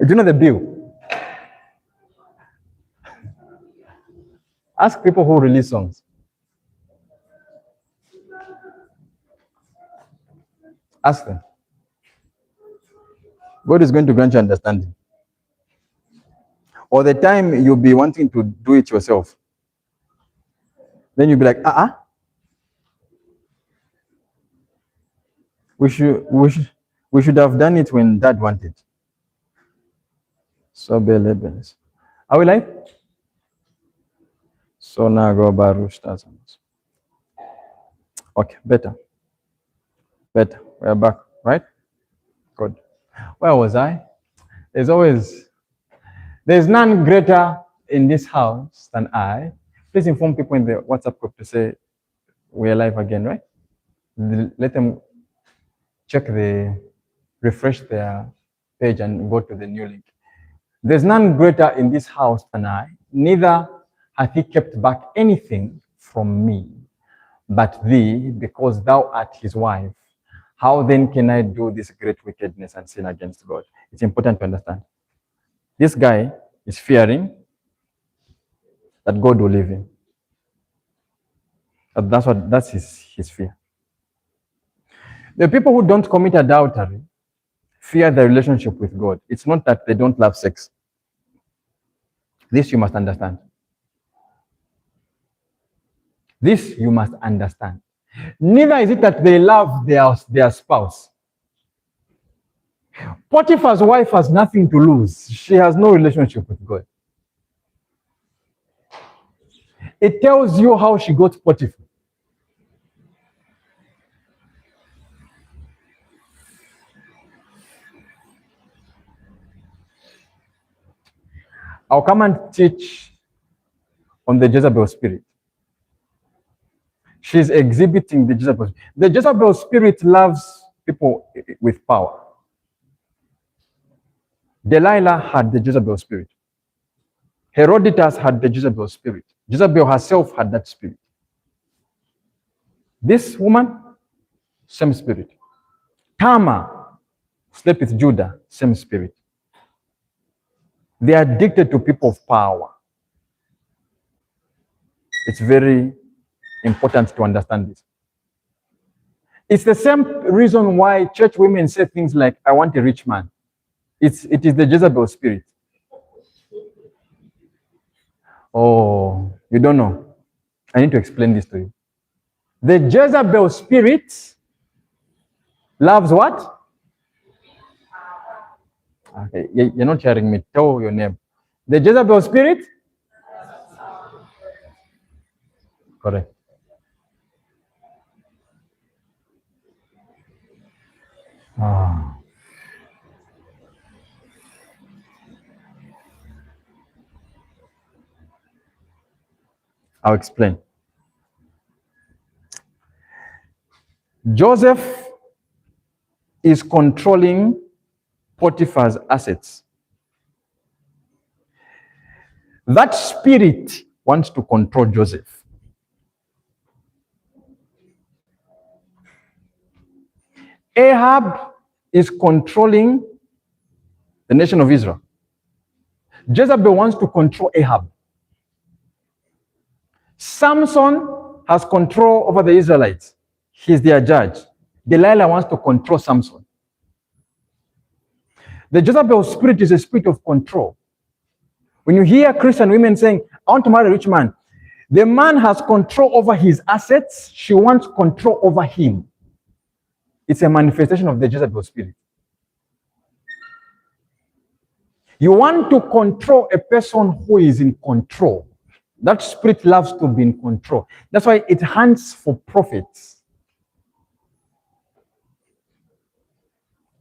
Do you know the bill? Ask people who release songs. Ask them. God is going to grant you understanding. Or the time you'll be wanting to do it yourself. Then you'll be like, we should have done it when Dad wanted. So belebens. Are we live? So now go barush. Okay, better. We're back, right? Good. Where was I? There's none greater in this house than I. Please inform people in the WhatsApp group to say we're live again, right? Let them refresh their page and go to the new link. There's none greater in this house than I, neither hath he kept back anything from me, but thee, because thou art his wife. How then can I do this great wickedness and sin against God? It's important to understand. This guy is fearing that God will leave him. That's his fear. The people who don't commit adultery fear the relationship with God. It's not that they don't love sex. This you must understand. This you must understand. Neither is it that they love their spouse. Potiphar's wife has nothing to lose. She has no relationship with God. It tells you how she got Potiphar. I'll come and teach on the Jezebel spirit. She's exhibiting the Jezebel. The Jezebel spirit loves people with power. Delilah had the Jezebel spirit. Herodotus had the Jezebel spirit. Jezebel herself had that spirit. This woman, same spirit. Tamar slept with Judah, same spirit. They are addicted to people of power. It's very important to understand this. It's the same reason why church women say things like, I want a rich man. It is the Jezebel spirit. Oh, you don't know. I need to explain this to you. The Jezebel spirit loves what? Okay, you're not hearing me. Tell your name. The Jezebel spirit? Correct. I'll explain. Joseph is controlling Potiphar's assets. That spirit wants to control Joseph. Ahab is controlling the nation of Israel. Jezebel wants to control Ahab. Samson has control over the Israelites. He's their judge. Delilah wants to control Samson. The Jezebel spirit is a spirit of control. When you hear Christian women saying, I want to marry a rich man, the man has control over his assets. She wants control over him. It's a manifestation of the Jezebel spirit. You want to control a person who is in control. That spirit loves to be in control. That's why it hunts for prophets.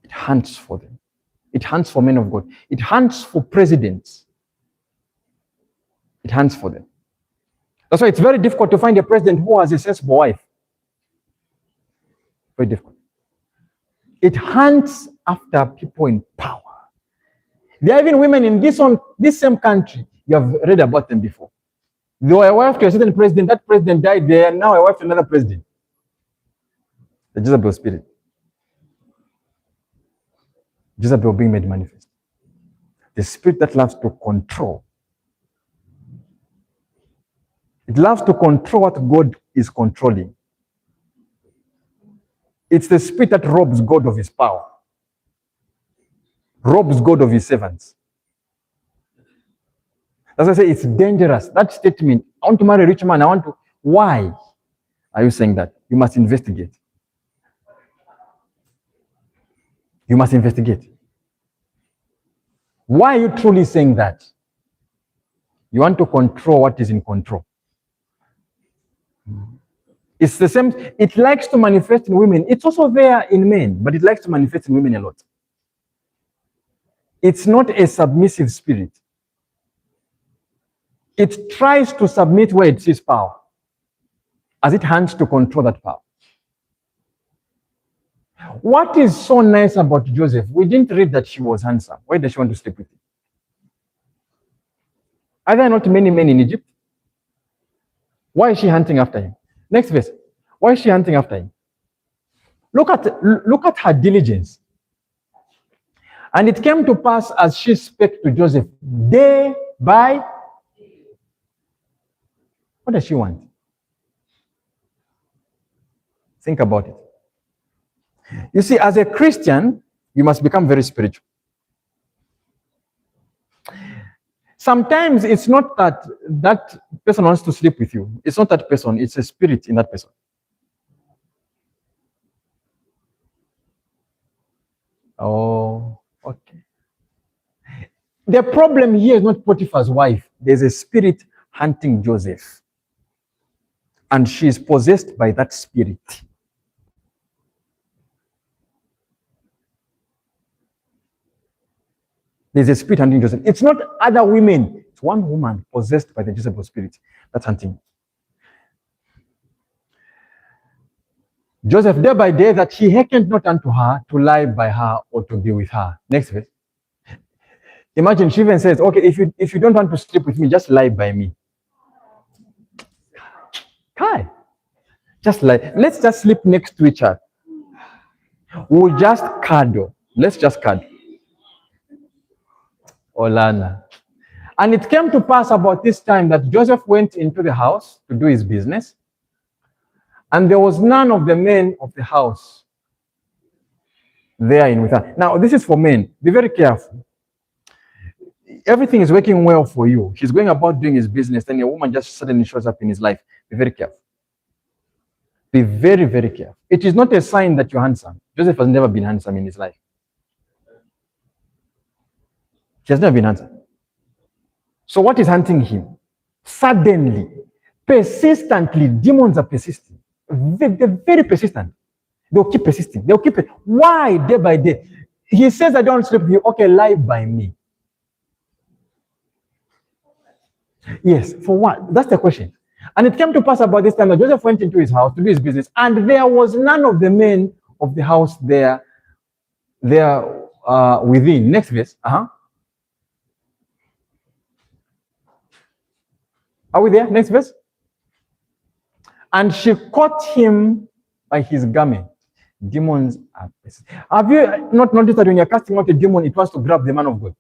It hunts for them. It hunts for men of God. It hunts for presidents. It hunts for them. That's why it's very difficult to find a president who has a sensible wife. Very difficult. It hunts after people in power. There are even women in this same country. You have read about them before. They were a wife to a certain president. That president died. They are now a wife to another president. The Jezebel spirit. Jezebel being made manifest. The spirit that loves to control. It loves to control what God is controlling. It's the spirit that robs God of his power, robs God of his servants. That's why I say it's dangerous. That statement, I want to marry a rich man, why are you saying that? You must investigate. You must investigate. Why are you truly saying that? You want to control what is in control. It's the same. It likes to manifest in women. It's also there in men, but it likes to manifest in women a lot. It's not a submissive spirit. It tries to submit where it sees power, as it hunts to control that power. What is so nice about Joseph? We didn't read that she was handsome. Why does she want to sleep with him? Are there not many men in Egypt? Why is she hunting after him? Next verse. Why is she hunting after him? Look at her diligence. And it came to pass as she spake to Joseph, day by. What does she want? Think about it. You see, as a Christian, you must become very spiritual. Sometimes it's not that that person wants to sleep with you. It's not that person. It's a spirit in that person. Oh, okay. The problem here is not Potiphar's wife. There's a spirit hunting Joseph. And she is possessed by that spirit. There's a spirit hunting Joseph. It's not other women. It's one woman possessed by the Jezebel spirit that's hunting. Joseph, day by day, that he hearkened not unto her to lie by her or to be with her. Next verse. Imagine she even says, okay, if you don't want to sleep with me, just lie by me. Kai. Just lie. Let's just sleep next to each other. We'll just cuddle. Let's just cuddle. Olana. And it came to pass about this time that Joseph went into the house to do his business, and there was none of the men of the house there in with her. Now, this is for men. Be very careful. Everything is working well for you. He's going about doing his business, then a woman just suddenly shows up in his life. Be very careful. Be very, very careful. It is not a sign that you're handsome. Joseph has never been handsome in his life. He has never been handsome. So what is hunting him? Suddenly, persistently, demons are persisting. They're very persistent. They'll keep persisting. They'll keep it. Why? Day by day. He says, I don't sleep with you. Okay, lie by me. Yes, for what? That's the question. And it came to pass about this time that Joseph went into his house to do his business, and there was none of the men of the house there within. Next verse. Are we there? Next verse. And she caught him by his garment. Demons are persistent. Have you not noticed that when you're casting out a demon, it wants to grab the man of God?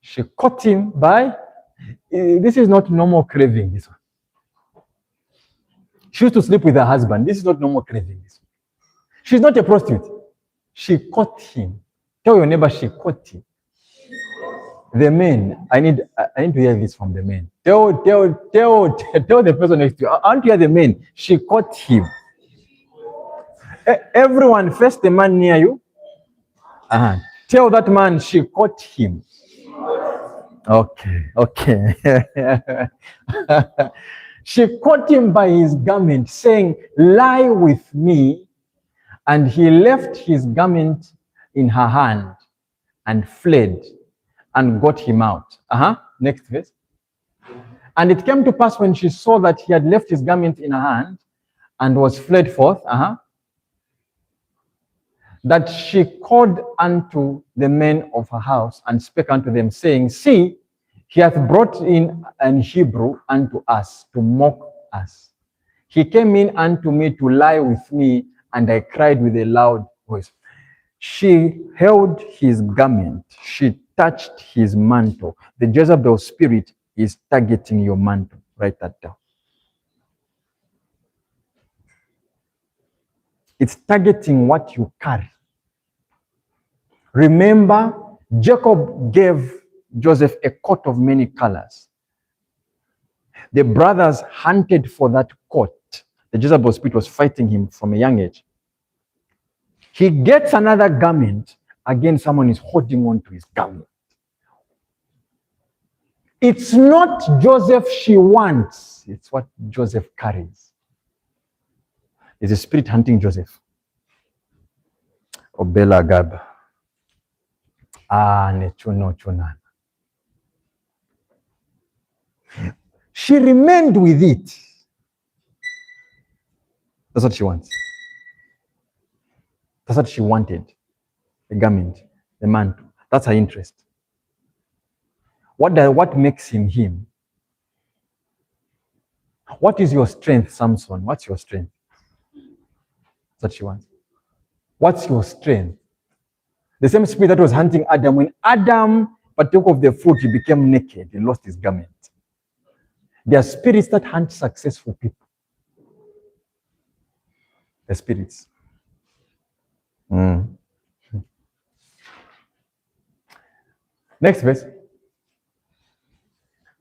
She caught him by. This is not normal craving. This one. She used to sleep with her husband. This is not normal craving. This one. She's not a prostitute. She caught him. Tell your neighbor she caught him. The men, I need to hear this from the men. Tell the person next to you. I want to hear the men. She caught him. Everyone, face the man near you. Tell that man she caught him. Okay. She caught him by his garment, saying, lie with me. And he left his garment in her hand and fled and got him out. Next verse. And it came to pass when she saw that he had left his garment in her hand and was fled forth, that she called unto the men of her house and spake unto them, saying, see, he hath brought in an Hebrew unto us to mock us. He came in unto me to lie with me, and I cried with a loud voice. She held his garment. She touched his mantle. The Jezebel spirit is targeting your mantle. Write that down. It's targeting what you carry. Remember, Jacob gave Joseph a coat of many colors. The brothers hunted for that coat. The Jezebel spirit was fighting him from a young age. He gets another garment. Again, someone is holding on to his garment. It's not Joseph she wants. It's what Joseph carries. There's a spirit hunting Joseph. Obela Gaba. Nechuno chunana. She remained with it. That's what she wants. That's what she wanted. The garment, the mantle. That's her interest. What makes him him? What is your strength, Samson? What's your strength? That's what she wants. What's your strength? The same spirit that was hunting Adam. When Adam partook of the fruit, he became naked. He lost his garment. There are spirits that hunt successful people. The spirits. Next verse.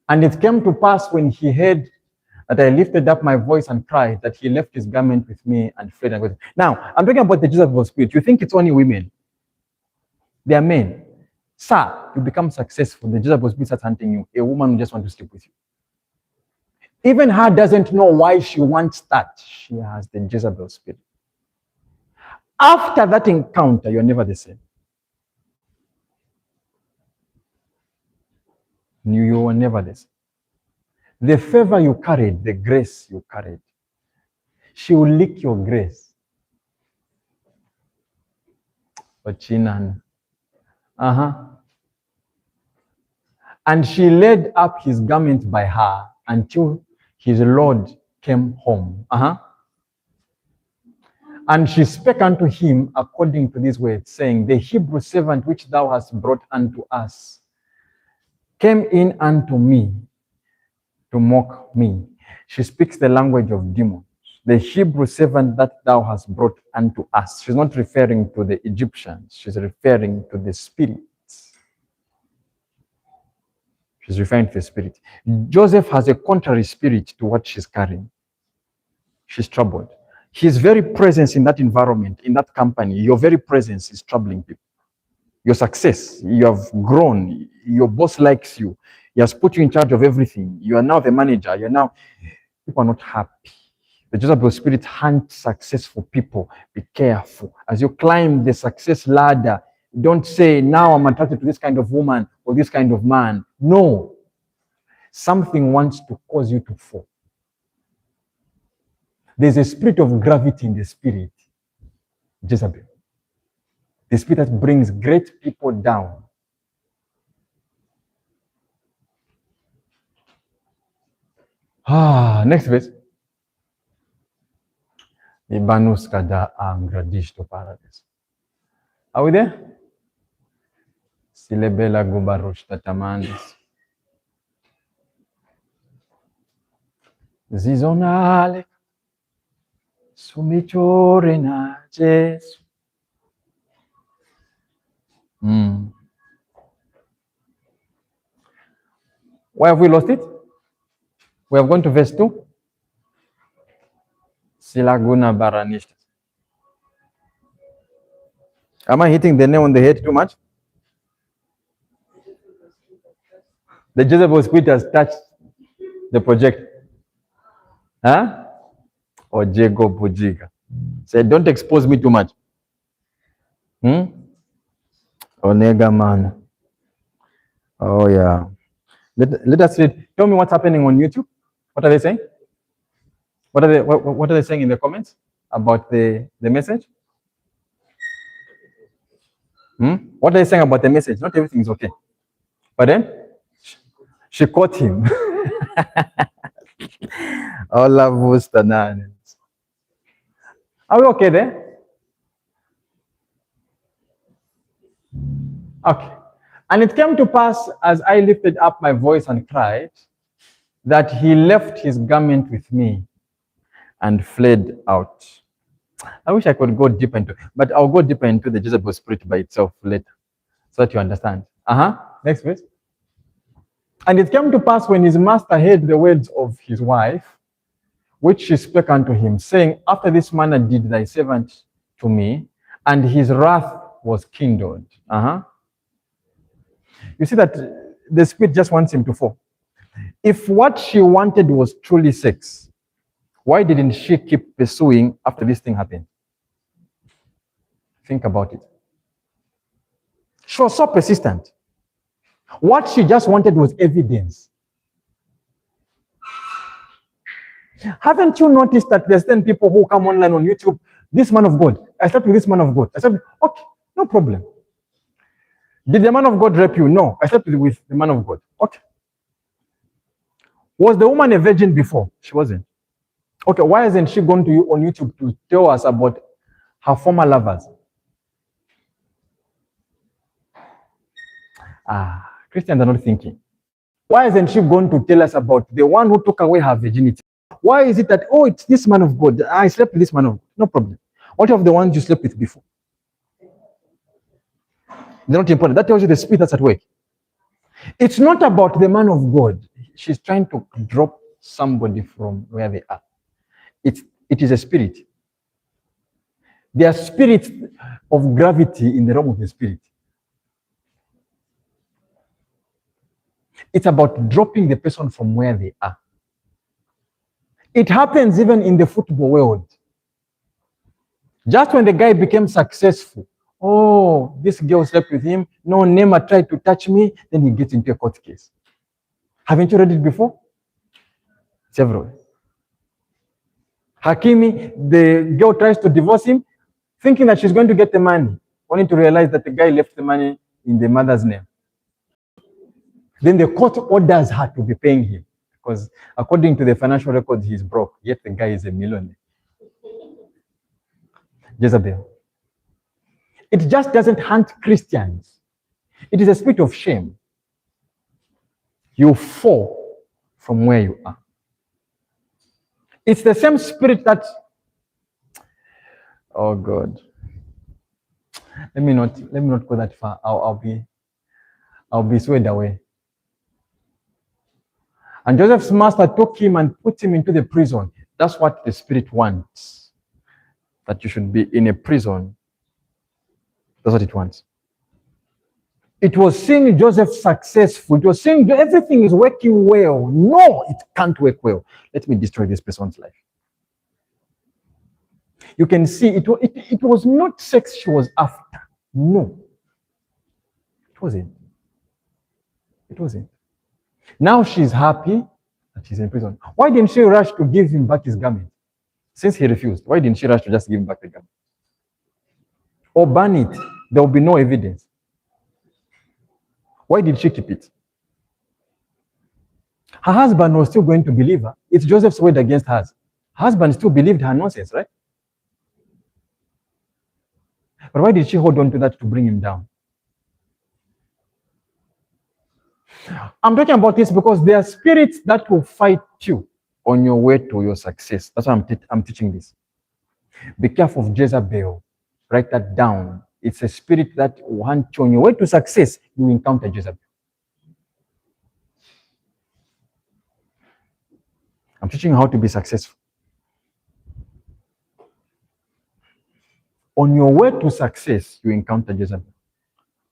And it came to pass when he heard that I lifted up my voice and cried, that he left his garment with me and fled. And went. Now, I'm talking about the Jezebel spirit. You think it's only women. They are men. Sir, you become successful. The Jezebel spirit starts hunting you. A woman will just want to sleep with you. Even her doesn't know why she wants that. She has the Jezebel spirit. After that encounter, you're never the same. You are never the same. The favor you carried, the grace you carried, she will lick your grace. And she laid up his garment by her until his Lord came home. And she spake unto him according to this word, saying, the Hebrew servant which thou hast brought unto us came in unto me to mock me. She speaks the language of demons. The Hebrew servant that thou hast brought unto us. She's not referring to the Egyptians. She's referring to the spirits. She's referring to the spirit. Joseph has a contrary spirit to what she's carrying. She's troubled. His very presence in that environment, in that company, your very presence is troubling people. Your success, you have grown, your boss likes you, he has put you in charge of everything. You are now the manager. People are not happy. The Jezebel spirit hunts successful people. Be careful. As you climb the success ladder, don't say, now I'm attracted to this kind of woman or this kind of man. No. Something wants to cause you to fall. There's a spirit of gravity in the spirit. Jezebel. The spirit that brings great people down. Next verse. Are we there? Silebela gubarosh tatamandis. Zizonale sumichore na Jesu. Why have we lost it? We have gone to verse 2. Silaguna baranishtas. Am I hitting the nail on the head too much? The Jezebel spirit has touched the project. Or Jago Pujiga. Say, don't expose me too much. Onega man. Oh yeah. Let us read. Tell me what's happening on YouTube. What are they saying? What are they saying in the comments about the message? What are they saying about the message? Not everything is okay. But then she caught him. Are we okay there? Okay. And it came to pass, as I lifted up my voice and cried, that he left his garment with me and fled out. I wish I could go deeper into, but I'll go deeper into the Jezebel spirit by itself later, so that you understand. Next verse. And it came to pass when his master heard the words of his wife, which she spake unto him, saying, After this manner did thy servant to me, and his wrath was kindled. You see that the spirit just wants him to fall. If what she wanted was truly sex, why didn't she keep pursuing after this thing happened? Think about it. She was so persistent. What she just wanted was evidence. Haven't you noticed that there's 10 people who come online on YouTube, this man of God, I slept with this man of God. I slept with, okay, no problem. Did the man of God rape you? No, I slept with the man of God. Okay. Was the woman a virgin before? She wasn't. Okay, why hasn't she gone to you on YouTube to tell us about her former lovers? Christians are not thinking. Why hasn't she gone to tell us about the one who took away her virginity? Why is it that, oh, it's this man of God, I slept with this man of God? No problem. What of the ones you slept with before? They're not important. That tells you the spirit that's at work. It's not about the man of God. She's trying to drop somebody from where they are. It is a spirit. There are spirits of gravity in the realm of the spirit. It's about dropping the person from where they are. It happens even in the football world. Just when the guy became successful, oh, this girl slept with him, no, Neymar tried to touch me, then he gets into a court case. Haven't you read it before? Several. Hakimi, the girl tries to divorce him, thinking that she's going to get the money, only to realize that the guy left the money in the mother's name. Then the court orders her to be paying him, because according to the financial records, he's broke, yet the guy is a millionaire. Jezebel. It just doesn't hunt Christians. It is a spirit of shame. You fall from where you are. It's the same spirit that, oh God. Let me not go that far. I'll be swayed away. And Joseph's master took him and put him into the prison. That's what the spirit wants. That you should be in a prison. That's what it wants. It was seeing Joseph successful. It was seeing everything is working well. No, it can't work well. Let me destroy this person's life. You can see it was not sex she was after. No. It wasn't. It wasn't. Now she's happy that she's in prison. Why didn't she rush to give him back his garment? Since he refused, why didn't she rush to just give him back the garment? Or burn it? There will be no evidence. Why did she keep it? Her husband was still going to believe her. It's Joseph's word against hers. Her husband still believed her nonsense, right? But why did she hold on to that to bring him down? I'm talking about this because there are spirits that will fight you on your way to your success. That's why I'm teaching this. Be careful of Jezebel. Write that down. It's a spirit that wants you on your way to success. You encounter Jezebel. I'm teaching you how to be successful. On your way to success, you encounter Jezebel.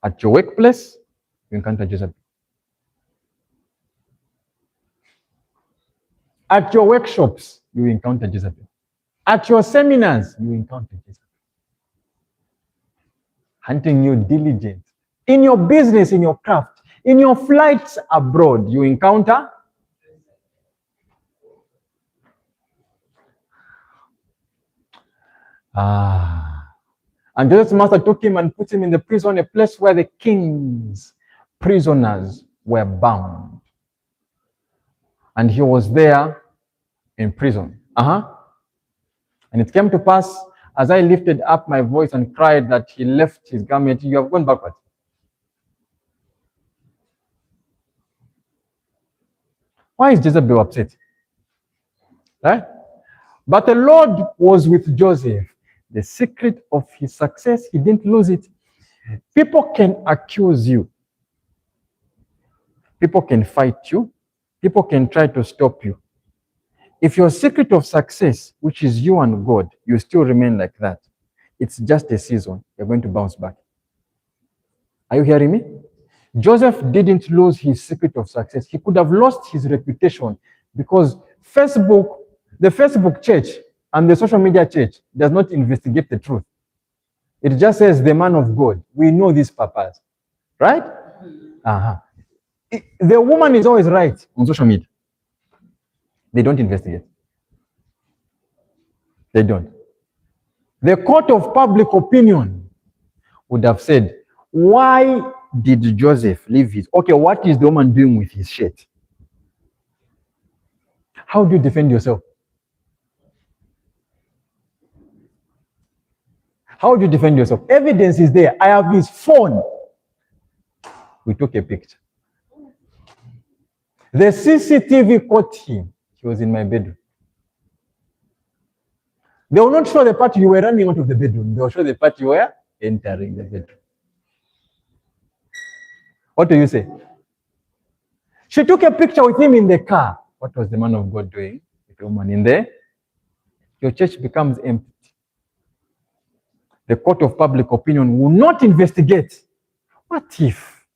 At your workplace, you encounter Jezebel. At your workshops, you encounter Jezebel. At your seminars, you encounter Jezebel. Hunting you diligent. In your business, in your craft, in your flights abroad, you encounter and Joseph's master took him and put him in the prison, a place where the king's prisoners were bound. And he was there in prison. And it came to pass, as I lifted up my voice and cried, that he left his garment. You have gone backward. Why is Jezebel upset? Right? But the Lord was with Joseph. The secret of his success, he didn't lose it. People can accuse you. People can fight you. People can try to stop you. If your secret of success, which is you and God, you still remain like that, it's just a season. You're going to bounce back. Are you hearing me? Joseph didn't lose his secret of success. He could have lost his reputation because the Facebook church and the social media church does not investigate the truth. It just says the man of God. We know these papas, right? The woman is always right on social media. They don't investigate. They don't. The court of public opinion would have said, why did Joseph leave his... Okay, what is the woman doing with his shirt? How do you defend yourself? How do you defend yourself? Evidence is there. I have his phone. We took a picture. The CCTV caught him. He was in my bedroom. They will not show the part you were running out of the bedroom. They will show the part you were entering the bedroom. What do you say? She took a picture with him in the car. What was the man of God doing with the woman in there? Your church becomes empty. The court of public opinion will not investigate. What if?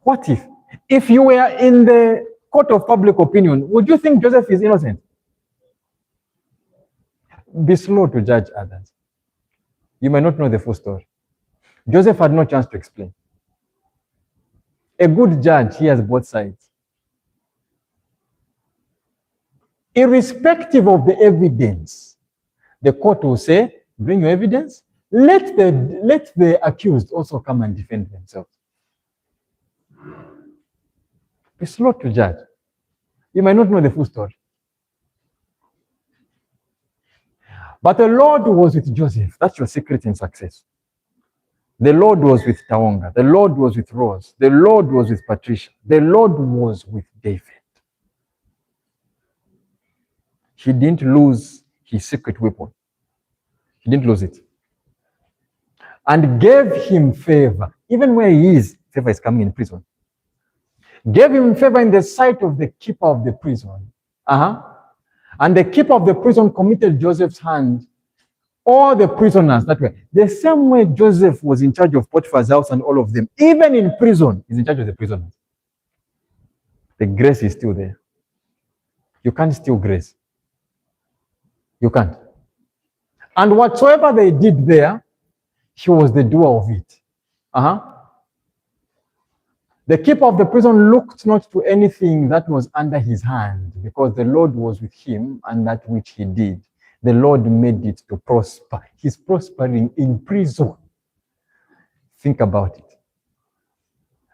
What if? If you were in the court of public opinion, would you think Joseph is innocent? Be slow to judge others. You may not know the full story. Joseph had no chance to explain. A good judge hears both sides. Irrespective of the evidence, the court will say, bring your evidence. Let the accused also come and defend themselves. Be slow to judge. You might not know the full story. But the Lord was with Joseph. That's your secret in success. The Lord was with Taonga. The Lord was with Rose. The Lord was with Patricia. The Lord was with David. He didn't lose his secret weapon. He didn't lose it. And gave him favor. Even where he is, favor is coming in prison. Gave him favor in the sight of the keeper of the prison. And the keeper of the prison committed Joseph's hand, all the prisoners that way. The same way Joseph was in charge of Potiphar's house and all of them, even in prison, he's in charge of the prisoners. The grace is still there. You can't steal grace. You can't. And whatsoever they did there, he was the doer of it. The keeper of the prison looked not to anything that was under his hand, because the Lord was with him, and that which he did, the Lord made it to prosper. He's prospering in prison. Think about it.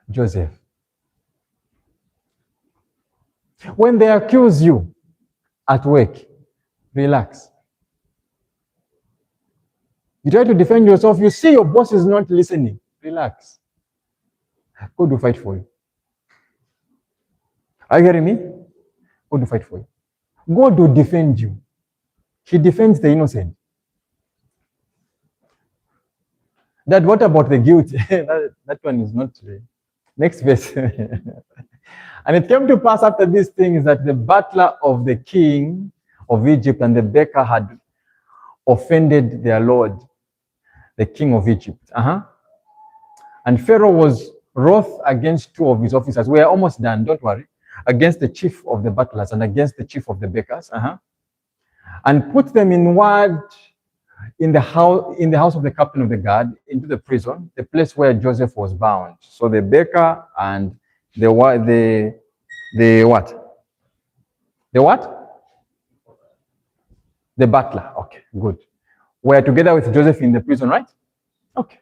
Joseph. When they accuse you at work, relax. You try to defend yourself, you see your boss is not listening. Relax. God will fight for you. Are you hearing me? God will fight for you. God will defend you. He defends the innocent. That what about the guilty? that one is not true. Next verse. And it came to pass after these things that the butler of the king of Egypt and the baker had offended their lord, the king of Egypt. And Pharaoh was wroth against two of his officers. We are almost done, don't worry. Against the chief of the butlers and against the chief of the bakers. And put them in ward in the house of the captain of the guard, into the prison, the place where Joseph was bound. So the baker and the what? The what? The butler. Okay, good. We're together with Joseph in the prison, right? Okay.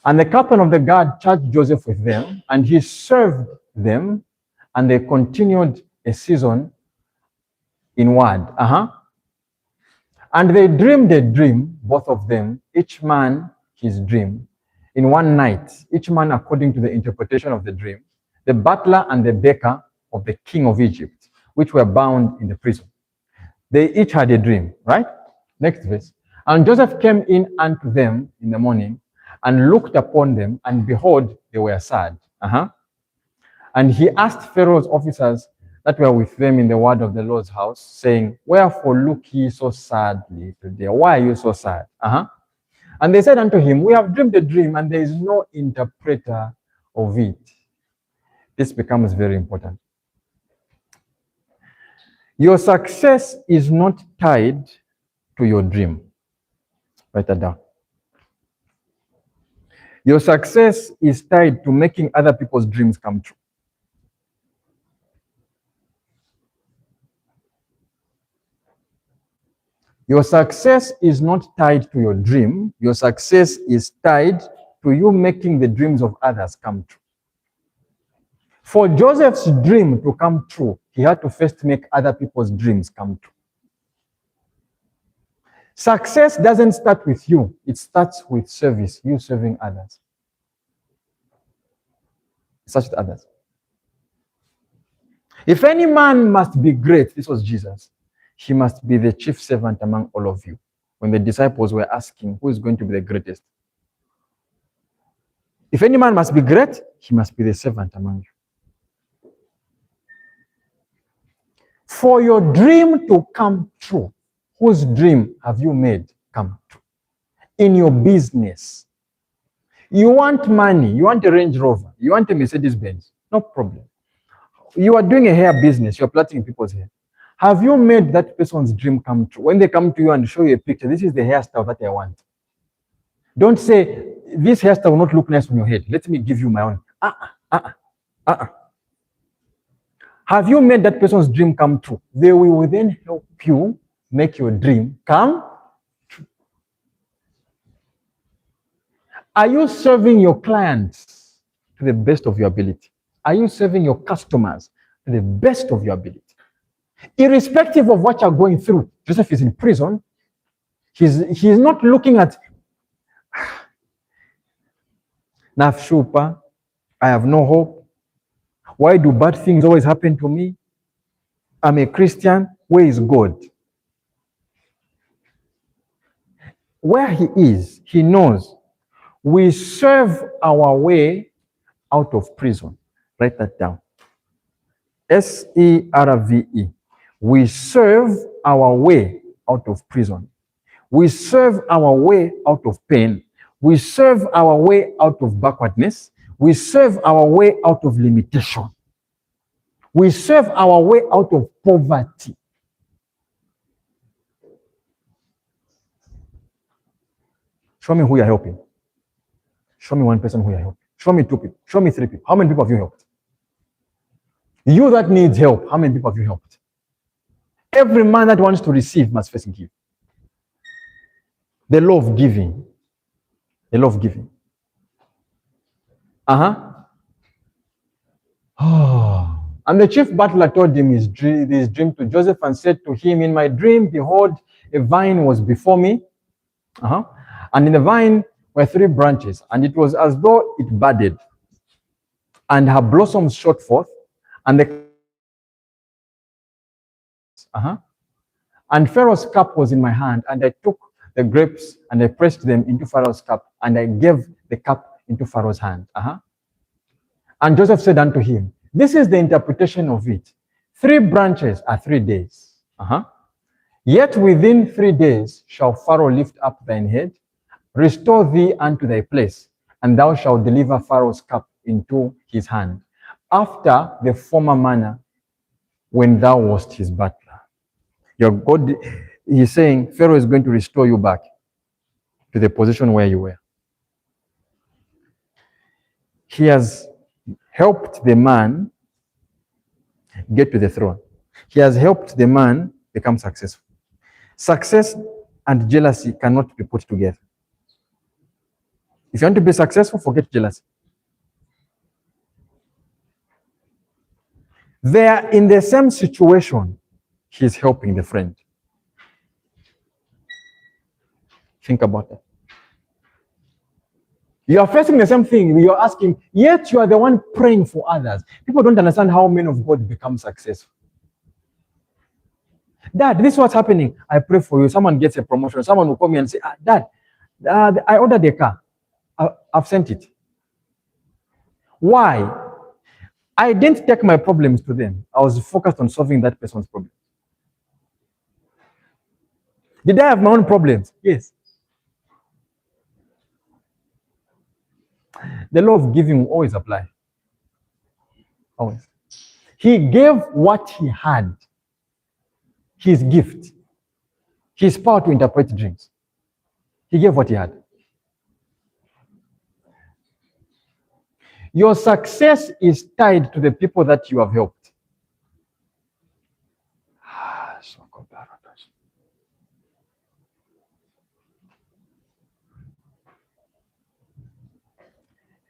And the captain of the guard charged Joseph with them, and he served them, and they continued a season in ward. And they dreamed a dream, both of them, each man his dream. in one night, each man according to the interpretation of the dream, the butler and the baker of the king of Egypt, which were bound in the prison. They each had a dream, right? Next verse. And Joseph came in unto them in the morning and looked upon them, and behold, they were sad. And he asked Pharaoh's officers that were with them in the ward of the Lord's house, saying, wherefore look ye so sadly today? Why are you so sad? And they said unto him, we have dreamed a dream, and there is no interpreter of it. This becomes very important. Your success is not tied to your dream. Write that down. Your success is tied to making other people's dreams come true. Your success is not tied to your dream. Your success is tied to you making the dreams of others come true. For Joseph's dream to come true, he had to first make other people's dreams come true. Success doesn't start with you. It starts with service, you serving others. It starts with others. If any man must be great, this was Jesus, he must be the chief servant among all of you. When the disciples were asking, who is going to be the greatest? If any man must be great, he must be the servant among you. For your dream to come true, whose dream have you made come true? In your business. You want money, you want a Range Rover, you want a Mercedes-Benz, no problem. You are doing a hair business, you're plaiting people's hair. Have you made that person's dream come true? When they come to you and show you a picture, this is the hairstyle that I want. Don't say, this hairstyle will not look nice on your head. Let me give you my own. Have you made that person's dream come true? They will then help you make your dream come true. Are you serving your clients to the best of your ability? Are you serving your customers to the best of your ability? Irrespective of what you're going through, Joseph is in prison. He's not looking at Nafshupa, I have no hope. Why do bad things always happen to me? I'm a Christian. Where is God? Where he is, he knows we serve our way out of prison. Write that down. S-E-R-V-E. We serve our way out of prison. We serve our way out of pain. We serve our way out of backwardness. We serve our way out of limitation. We serve our way out of poverty. Show me who you're helping. Show me one person who you're helping. Show me two people. Show me three people. How many people have you helped? You that needs help, how many people have you helped? Every man that wants to receive must first give. The law of giving. The law of giving. And the chief butler told him his dream to Joseph and said to him, in my dream, behold, a vine was before me. And in the vine were 3 branches, and it was as though it budded, and her blossoms shot forth, and the and Pharaoh's cup was in my hand, and I took the grapes and I pressed them into Pharaoh's cup, and I gave the cup into Pharaoh's hand. And Joseph said unto him, this is the interpretation of it. 3 branches are 3 days. Yet within 3 days shall Pharaoh lift up thine head, restore thee unto thy place, and thou shalt deliver Pharaoh's cup into his hand, after the former manner when thou wast his butler. Your God, he's saying, Pharaoh is going to restore you back to the position where you were. He has helped the man get to the throne. He has helped the man become successful. Success and jealousy cannot be put together. If you want to be successful, forget jealousy. They are in the same situation. He's helping the friend. Think about that. You are facing the same thing. You are asking, yet you are the one praying for others. People don't understand how men of God become successful. Dad, this is what's happening. I pray for you. Someone gets a promotion. Someone will call me and say, Dad, I ordered a car. I've sent it. Why? I didn't take my problems to them. I was focused on solving that person's problem. Did I have my own problems? Yes. The law of giving will always apply. Always. He gave what he had, his gift, his power to interpret dreams. He gave what he had. Your success is tied to the people that you have helped.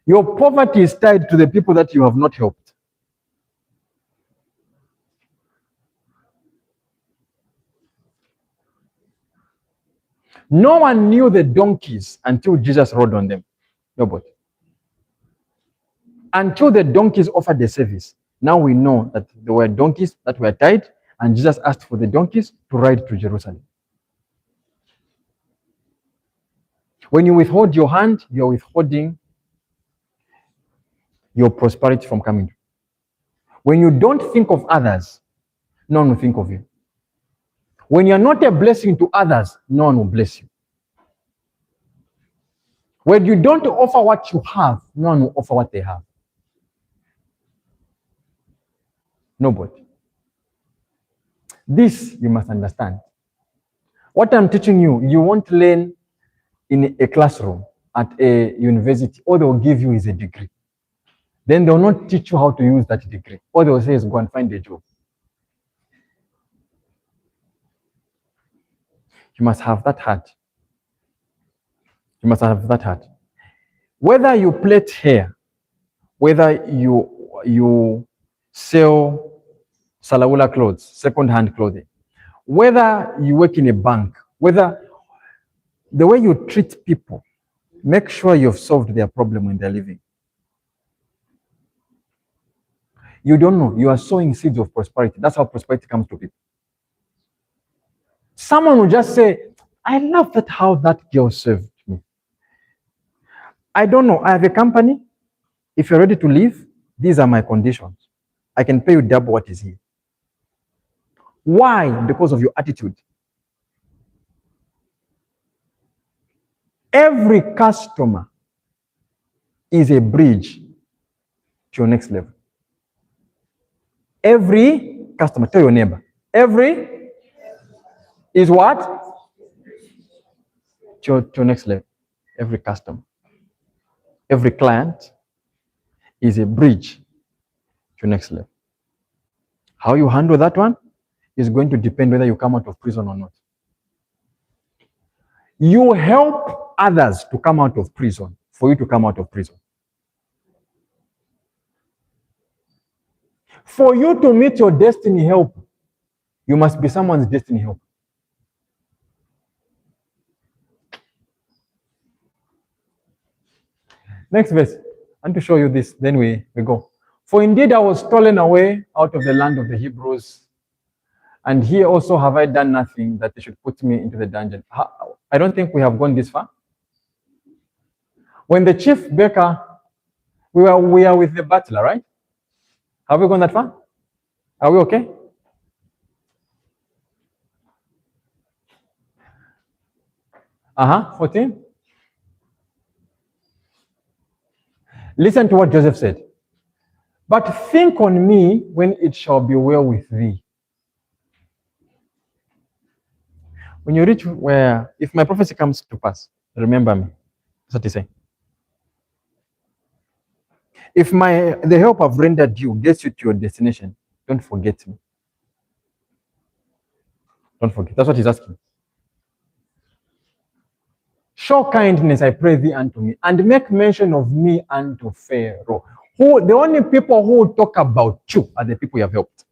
Your poverty is tied to the people that you have not helped. No one knew the donkeys until Jesus rode on them. Nobody. Until the donkeys offered the service. Now we know that there were donkeys that were tied, and Jesus asked for the donkeys to ride to Jerusalem. When you withhold your hand, you're withholding your prosperity from coming. When you don't think of others, no one will think of you. When you're not a blessing to others, no one will bless you. When you don't offer what you have, no one will offer what they have. Nobody. This you must understand. What I'm teaching you, you won't learn in a classroom at a university. All they will give you is a degree. Then they will not teach you how to use that degree. All they will say is go and find a job. You must have that heart. You must have that heart. Whether you plait hair, whether you sell salawula clothes, second-hand clothing, whether you work in a bank, whether the way you treat people, make sure you've solved their problem when they're living. You don't know. You are sowing seeds of prosperity. That's how prosperity comes to people. Someone will just say, I love that how that girl served me. I don't know. I have a company. If you're ready to leave, these are my conditions. I can pay you double what is here. Why? Because of your attitude. Every customer is a bridge to your next level. Every customer, tell your neighbor, every is what? To your next level. Every customer, every client is a bridge to your next level. How you handle that one is going to depend whether you come out of prison or not. You help others to come out of prison for you to come out of prison. For you to meet your destiny help, you must be someone's destiny help. Next verse. I want to show you this, then we go. For indeed I was stolen away out of the land of the Hebrews, and here also have I done nothing that they should put me into the dungeon. I don't think we have gone this far. When the chief baker, we are with the butler, right? Have we gone that far? Are we okay? Uh-huh, 14. Listen to what Joseph said. But think on me when it shall be well with thee. When you reach where, if my prophecy comes to pass, remember me. That's what he's saying. If the help I've rendered you gets you to your destination, don't forget me. Don't forget. That's what he's asking. Show kindness, I pray thee, unto me, and make mention of me unto Pharaoh. The only people who talk about you are the people you have helped.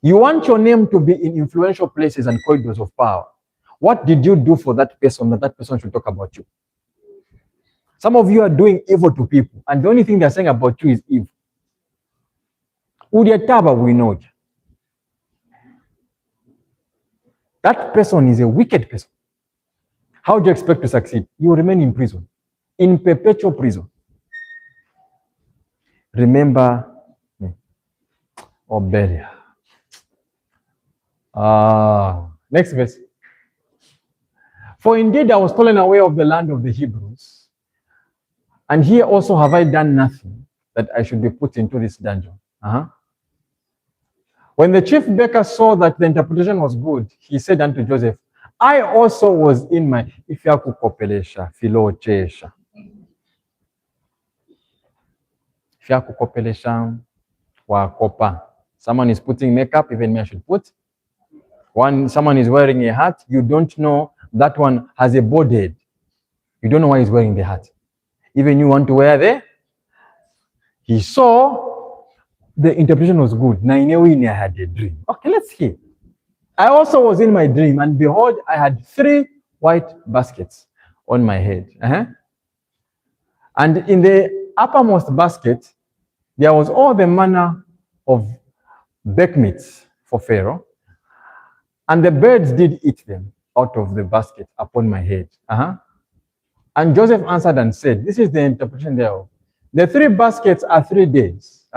You want your name to be in influential places and corridors of power. What did you do for that person that person should talk about you? Some of you are doing evil to people, and the only thing they're saying about you is evil. Udiataba, we know it. That person is a wicked person. How do you expect to succeed? You will remain in prison, in perpetual prison. Remember me. Obelia. Next verse. For indeed I was stolen away of the land of the Hebrews, and here also have I done nothing that I should be put into this dungeon. When the chief baker saw that the interpretation was good, he said unto Joseph, I also was in my ifyakukopelesha filochesha. Ifyakukopelesha wakopa. Someone is putting makeup, even me I should put. Someone is wearing a hat, you don't know that one has a bald head. You don't know why he's wearing the hat. Even you want to wear the. He saw the interpretation was good. Now I had a dream. Okay, let's hear. I also was in my dream, and behold, I had 3 white baskets on my head. And in the uppermost basket, there was all the manner of baked meats for Pharaoh, and the birds did eat them out of the basket upon my head. And Joseph answered and said, this is the interpretation thereof. The 3 baskets are 3 days.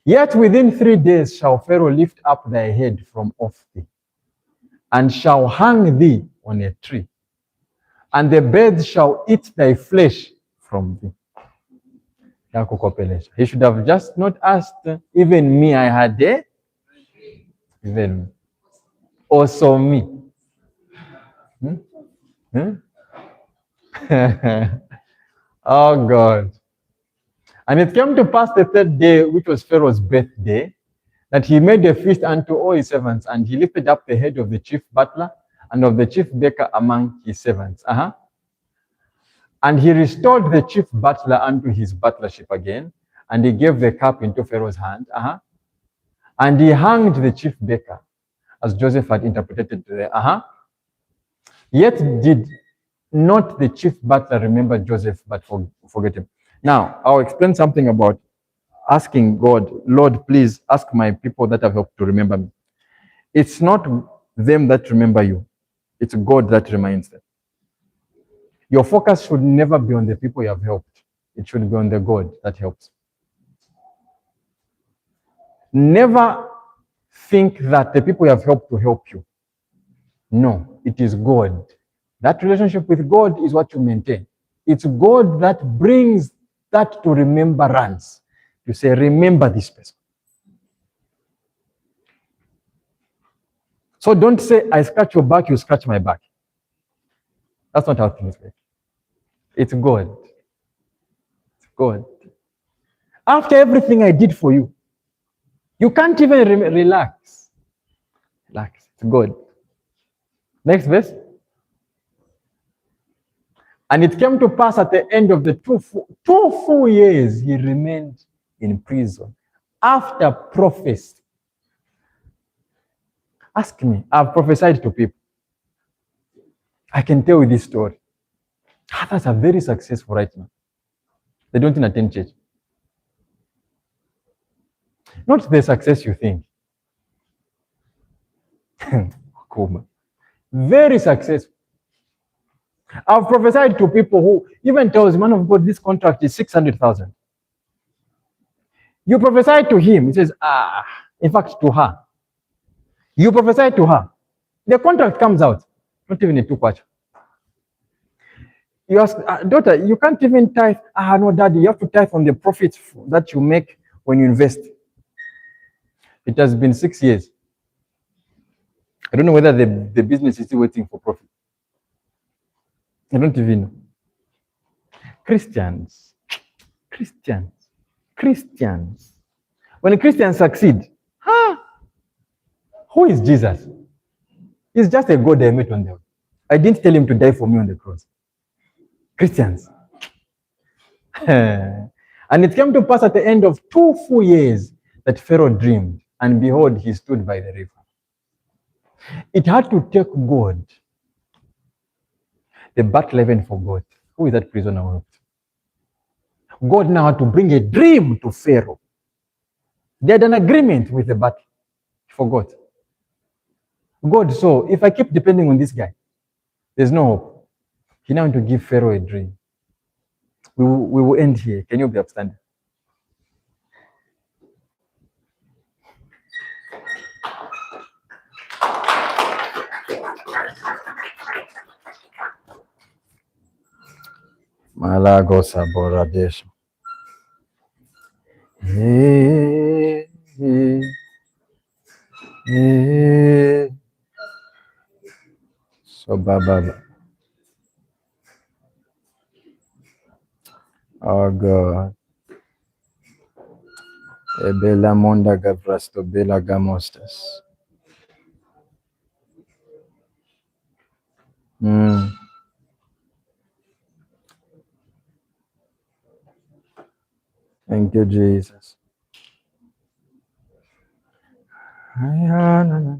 Yet within 3 days shall Pharaoh lift up thy head from off thee, and shall hang thee on a tree, and the birds shall eat thy flesh from thee. He should have just not asked, even me I had a, even also me. Oh God. And it came to pass the 3rd day, which was Pharaoh's birthday, that he made a feast unto all his servants, and he lifted up the head of the chief butler and of the chief baker among his servants. And he restored the chief butler unto his butlership again, and he gave the cup into Pharaoh's hand. And he hanged the chief baker, as Joseph had interpreted there. Yet did not the chief butler remember Joseph, but forget him. Now, I'll explain something about asking God, Lord, please ask my people that have helped to remember me. It's not them that remember you. It's God that reminds them. Your focus should never be on the people you have helped. It should be on the God that helps. Never think that the people you have helped to help you. No, it is God. That relationship with God is what you maintain. It's God that brings that to remembrance. You say, remember this person. So don't say, I scratch your back, you scratch my back. That's not how things work. It's God. It's God. After everything I did for you, you can't even relax. Relax. It's God. Next verse. And it came to pass at the end of the 2 full years, he remained in prison after prophecy. Ask me, I've prophesied to people. I can tell you this story. Others are very successful right now. They don't even attend church. Not the success you think. Very successful. I've prophesied to people who even tells, man of God, this contract is 600,000. You prophesy to him, he says, in fact, to her. You prophesy to her. The contract comes out, not even a 2 kwacha. You ask, daughter, you can't even tithe. No, daddy, you have to tithe on the profits that you make when you invest. It has been 6 years. I don't know whether the business is still waiting for profit. I don't even know. Christians. When Christians succeed, who is Jesus? He's just a God I met on the road. I didn't tell him to die for me on the cross. Christians. And it came to pass at the end of 2 full years that Pharaoh dreamed, and behold, he stood by the river. It had to take God. The butler even forgot. Who is that prisoner? God now had to bring a dream to Pharaoh. They had an agreement with the battle. He forgot. God saw, if I keep depending on this guy, there's no hope. He now had to give Pharaoh a dream. We will end here. Can you be upstanding? Malago Saboradesh. So Baba. Oh God. Ebela Monda Gavrasto Bela Gamostas. Thank you, Jesus. I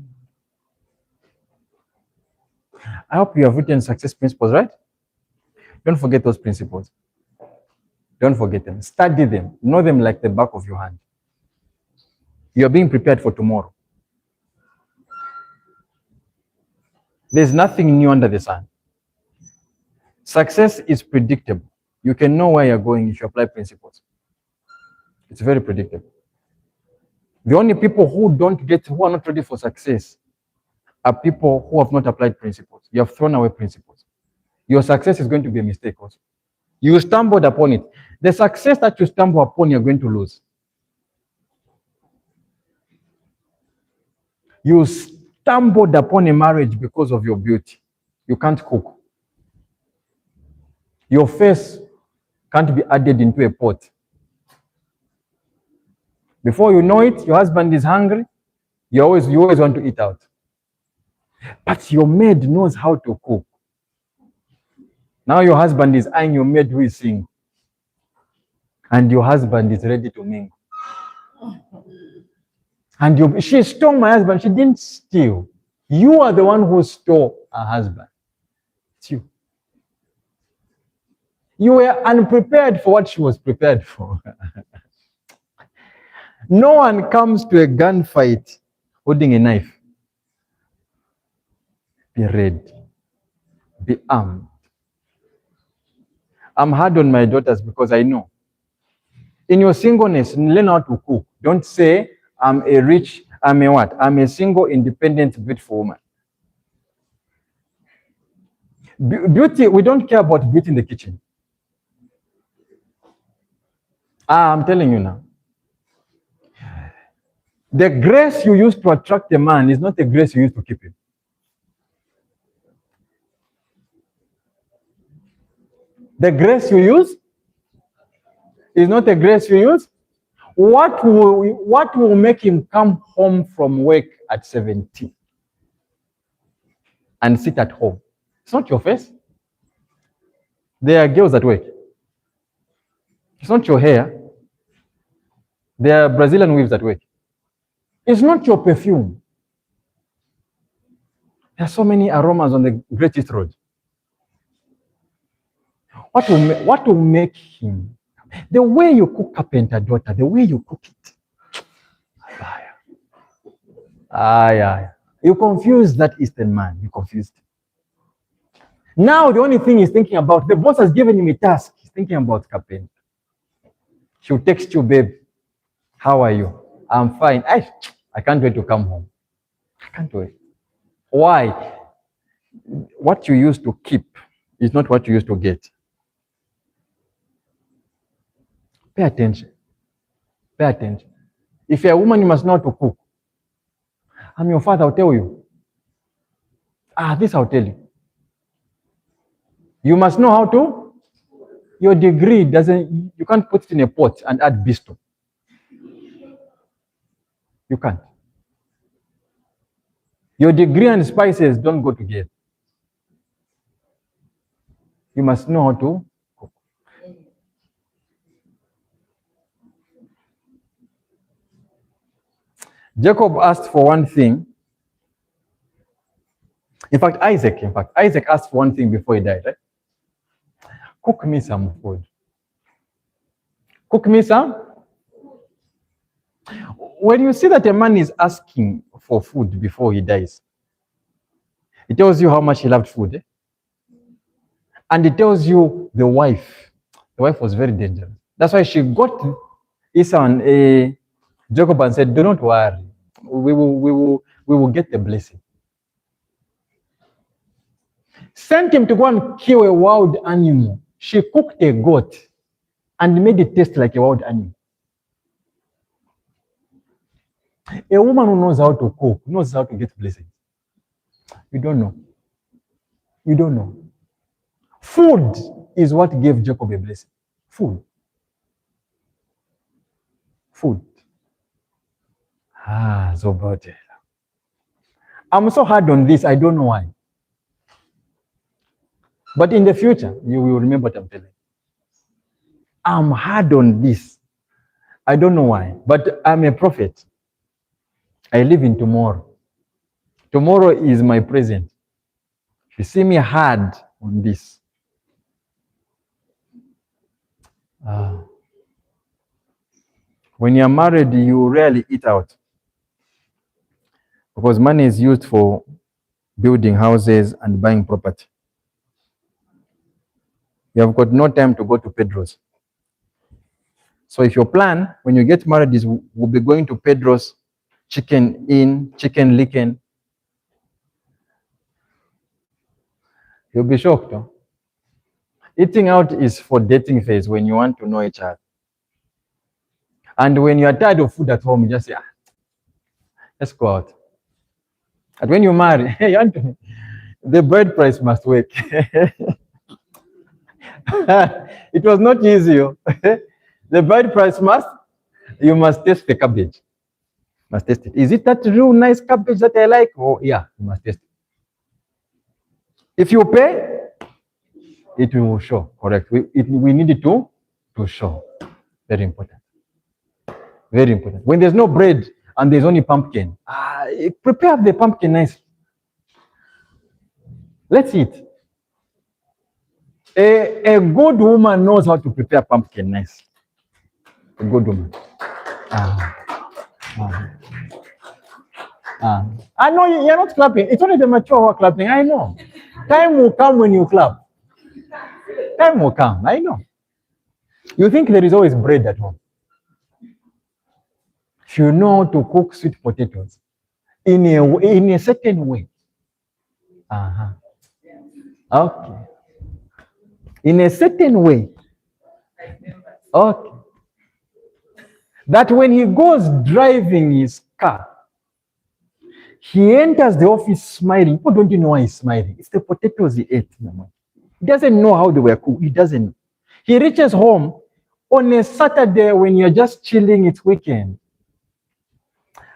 hope you have written success principles, right? Don't forget those principles. Don't forget them. Study them. Know them like the back of your hand. You are being prepared for tomorrow. There's nothing new under the sun. Success is predictable. You can know where you're going if you apply principles. It's very predictable. The only people who are not ready for success are people who have not applied principles. You have thrown away principles. Your success is going to be a mistake also. You stumbled upon it. The success that you stumble upon, you're going to lose. You stumbled upon a marriage because of your beauty. You can't cook. Your face can't be added into a pot. Before you know it, your husband is hungry. You always want to eat out. But your maid knows how to cook. Now your husband is eyeing your maid who is single. And your husband is ready to mingle. And she stole my husband. She didn't steal. You are the one who stole her husband. It's you. You were unprepared for what she was prepared for. No one comes to a gunfight holding a knife. Be ready. Be armed. I'm hard on my daughters because I know. In your singleness, learn how to cook. Don't say, I'm a single, independent, beautiful woman. Beauty, we don't care about beauty in the kitchen. I'm telling you now. The grace you use to attract a man is not the grace you use to keep him. The grace you use is not the grace you use. What will make him come home from work at 17 and sit at home? It's not your face. There are girls at work. It's not your hair. There are Brazilian weaves at work. It's not your perfume. There are so many aromas on the Great East Road. What will make him? The way you cook carpenter, daughter, the way you cook it. You confused that Eastern man. You confused. Now the only thing he's thinking about, the boss has given him a task. He's thinking about carpenter. She'll text you, babe. How are you? I'm fine. I can't wait to come home. I can't wait. Why? What you used to keep is not what you used to get. Pay attention. Pay attention. If you're a woman, you must know how to cook. I'm your father, I'll tell you. This I'll tell you. You must know how to. Your degree you can't put it in a pot and add bisto. You can't. Your degree and spices don't go together. You must know how to cook. Jacob asked for one thing. In fact, Isaac asked for one thing before he died, right? Cook me some food. Cook me some. When you see that a man is asking for food before he dies, it tells you how much he loved food. And it tells you the wife was very dangerous. That's why she got Esau and Jacob and said, do not worry. We will get the blessing. Sent him to go and kill a wild animal. She cooked a goat and made it taste like a wild animal. A woman who knows how to cook knows how to get blessings. You don't know. You don't know. Food is what gave Jacob a blessing. Food. Food. Zobote. I'm so hard on this, I don't know why. But in the future, you will remember what I'm telling you. I'm hard on this. I don't know why, but I'm a prophet. I live in tomorrow. Tomorrow is my present. You see me hard on this. When you're married, you rarely eat out because money is used for building houses and buying property. You have got no time to go to Pedro's. So if your plan, when you get married, is we'll be going to Pedro's, chicken in, chicken licking, you'll be shocked. Huh? Eating out is for dating phase when you want to know each other. And when you are tired of food at home, you just say, let's go out. And when you marry, hey, the bread price must work. It was not easy. The bread price you must taste the cabbage. Must taste it. Is it that real nice cabbage that I like? Oh, yeah, you must taste it. If you pay, it will show. Correct. We need it to show. Very important. Very important. When there's no bread and there's only pumpkin, prepare the pumpkin nicely. Let's eat. A good woman knows how to prepare pumpkin nicely. A good woman. I know you're not clapping. It's only the mature who are clapping. I know. Time will come when you clap. Time will come. I know. You think there is always bread at home. If you know how to cook sweet potatoes in a certain way. Okay. In a certain way. Okay. That when he goes driving his car, he enters the office smiling. People don't know why he's smiling. It's the potatoes he ate. He doesn't know how they were cooked. He doesn't know. He reaches home on a Saturday when you're just chilling, it's weekend.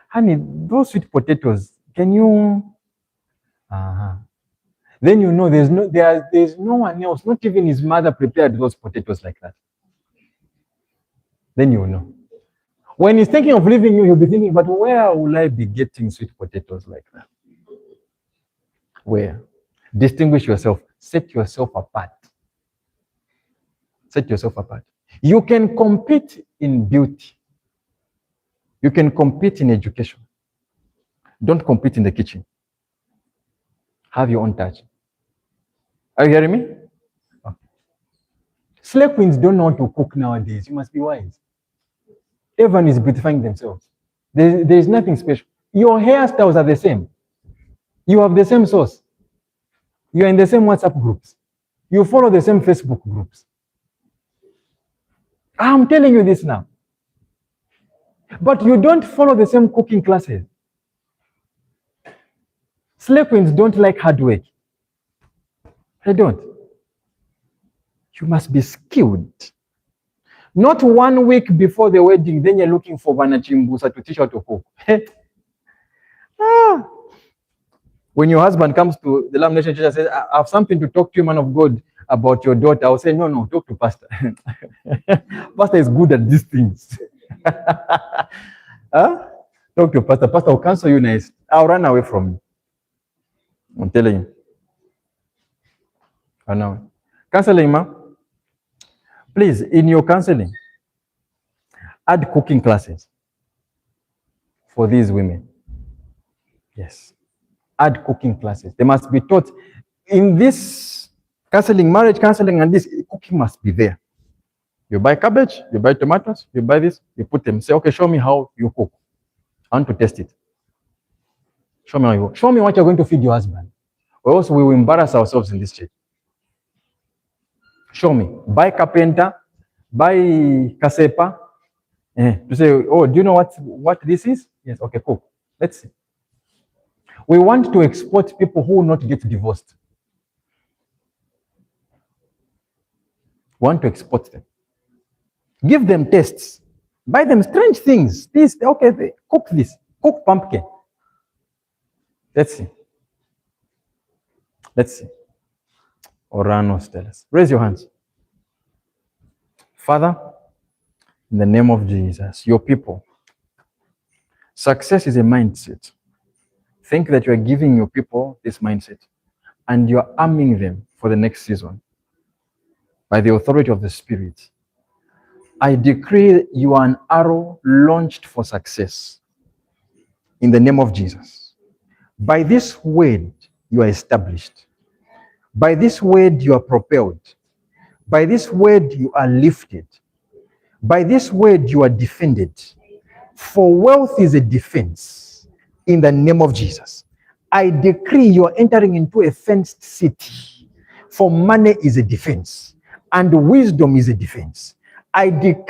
Honey, those sweet potatoes, can you? Then you know there's no one else, not even his mother prepared those potatoes like that. Then you know. When he's thinking of leaving you, he'll be thinking, but where will I be getting sweet potatoes like that? Where? Distinguish yourself. Set yourself apart. Set yourself apart. You can compete in beauty. You can compete in education. Don't compete in the kitchen. Have your own touch. Are you hearing me? Okay. Slave queens don't know how to cook nowadays. You must be wise. Everyone is beautifying themselves. There is nothing special. Your hairstyles are the same. You have the same source. You are in the same WhatsApp groups. You follow the same Facebook groups. I'm telling you this now. But you don't follow the same cooking classes. Slave queens don't like hard work. They don't. You must be skilled. Not 1 week before the wedding, then you're looking for Vanachimbusa to teach how to cook. When your husband comes to the lamination church and says, I have something to talk to you, man of God, about your daughter, I'll say, no, talk to Pastor. Pastor is good at these things. Talk to Pastor. Pastor will cancel you nice. I'll run away from you. I'm telling you. I know. Counseling, ma. Please, in your counseling, Add cooking classes for these women. Yes. Add cooking classes. They must be taught in this counseling, marriage counseling, and this cooking must be there. You buy cabbage, you buy tomatoes, you buy this, you put them. Say, okay, show me how you cook. I want to test it. Show me how you cook. Show me what you're going to feed your husband. Or else we will embarrass ourselves in this church. Show me. Buy carpenter, buy kasepa. To say, oh, do you know what this is? Yes, okay, cool. Let's see. We want to export people who will not get divorced. We want to export them. Give them tests. Buy them strange things. This, okay, cook this. Cook pumpkin. Let's see. Let's see. Oranos tell us. Raise your hands. Father, in the name of Jesus, your people, success is a mindset. Think that you are giving your people this mindset and you are arming them for the next season by the authority of the Spirit. I decree you are an arrow launched for success in the name of Jesus. By this word, you are established. By this word, you are propelled. By this word, you are lifted. By this word, you are defended. For wealth is a defense in the name of Jesus. I decree you are entering into a fenced city. For money is a defense and wisdom is a defense. I decree